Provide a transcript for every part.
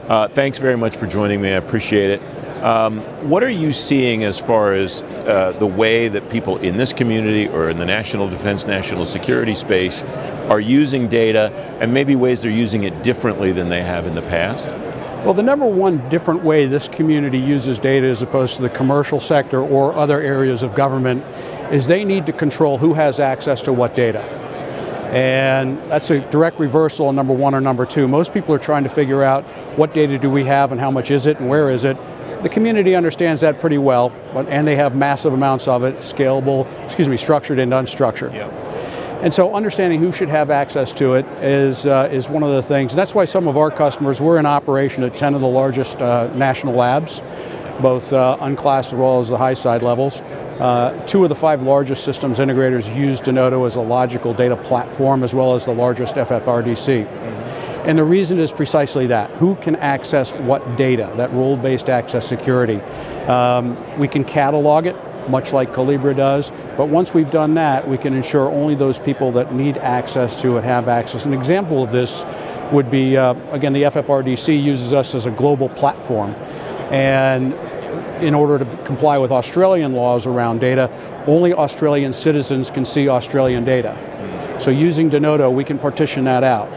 Thanks very much for joining me. I appreciate it. What are you seeing as far as the way that people in this community or in the national defense, national security space are using data, and maybe ways they're using it differently than they have in the past? Well, the number one different way this community uses data as opposed to the commercial sector or other areas of government is they need to control who has access to what data. And that's a direct reversal on number one or number two. Most people are trying to figure out what data do we have and how much is it and where is it. The community understands that pretty well, and they have massive amounts of it, structured and unstructured. Yeah. And so understanding who should have access to it is one of the things. And that's why some of our customers, we're in operation at 10 of the largest national labs, both unclassed as well as the high side levels. 2 of the 5 largest systems integrators use Denodo as a logical data platform, as well as the largest FFRDC. And the reason is precisely that. Who can access what data, that role-based access security. We can catalog it, much like Calibra does, but once we've done that, we can ensure only those people that need access to it have access. An example of this would be, again, the FFRDC uses us as a global platform, and in order to comply with Australian laws around data, only Australian citizens can see Australian data. So using Denodo, we can partition that out.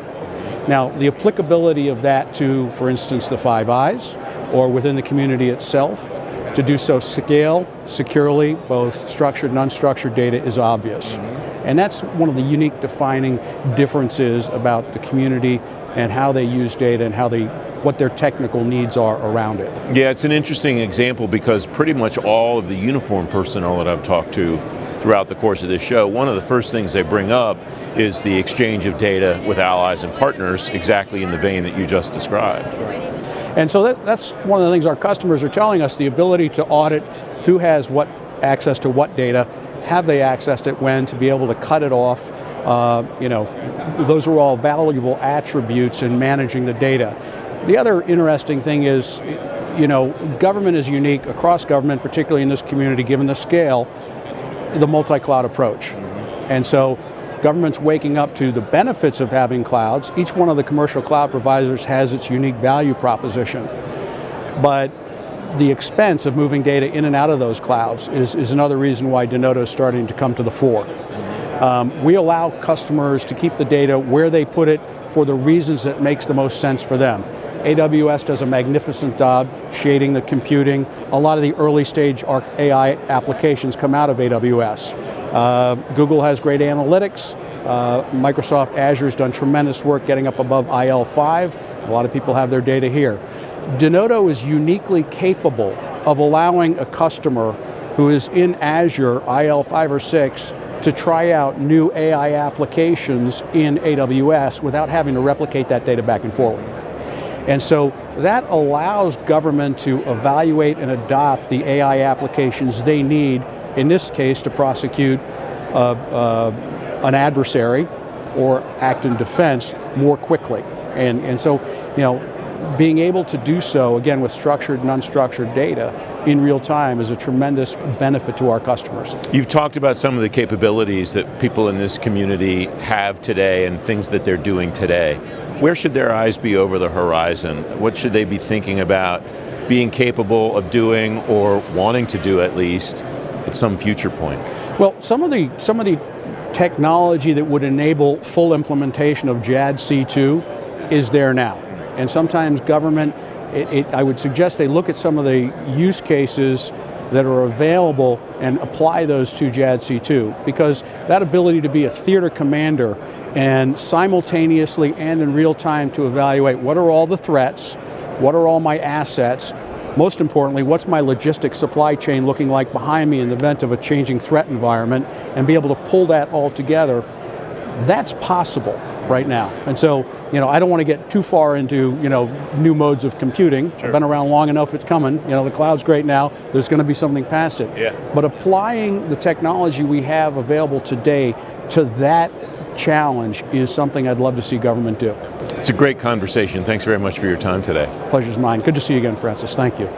Now, the applicability of that to, for instance, the Five Eyes, or within the community itself, to do so scale, securely, both structured and unstructured data is obvious. And that's one of the unique defining differences about the community and how they use data and what their technical needs are around it. Yeah, it's an interesting example because pretty much all of the uniformed personnel that I've talked to throughout the course of this show, one of the first things they bring up is the exchange of data with allies and partners, exactly in the vein that you just described. And so that's one of the things our customers are telling us, the ability to audit who has what access to what data, have they accessed it when, to be able to cut it off. Those are all valuable attributes in managing the data. The other interesting thing is, government is unique across government, particularly in this community, given the scale, the multi-cloud approach. And so government's waking up to the benefits of having clouds. Each one of the commercial cloud providers has its unique value proposition. But the expense of moving data in and out of those clouds is another reason why Denodo is starting to come to the fore. We allow customers to keep the data where they put it for the reasons that makes the most sense for them. AWS does a magnificent job shading the computing. A lot of the early stage AI applications come out of AWS. Google has great analytics. Microsoft Azure has done tremendous work getting up above IL5. A lot of people have their data here. Denodo is uniquely capable of allowing a customer who is in Azure IL5 or 6 to try out new AI applications in AWS without having to replicate that data back and forward. And so that allows government to evaluate and adopt the AI applications they need, in this case, to prosecute an adversary or act in defense more quickly. And so, being able to do so, again, with structured and unstructured data in real time is a tremendous benefit to our customers. You've talked about some of the capabilities that people in this community have today and things that they're doing today. Where should their eyes be over the horizon? What should they be thinking about being capable of doing, or wanting to do at least, at some future point? Well, some of the technology that would enable full implementation of JADC2 is there now. And sometimes government, I would suggest they look at some of the use cases that are available and apply those to JADC2, because that ability to be a theater commander and simultaneously and in real time to evaluate what are all the threats, what are all my assets, most importantly, what's my logistics supply chain looking like behind me in the event of a changing threat environment, and be able to pull that all together, that's possible right now. And so, I don't want to get too far into, new modes of computing. Sure. I've been around long enough, it's coming. The cloud's great now, there's going to be something past it. Yeah. But applying the technology we have available today to that challenge is something I'd love to see government do. It's a great conversation. Thanks very much for your time today. Pleasure's mine. Good to see you again, Francis. Thank you.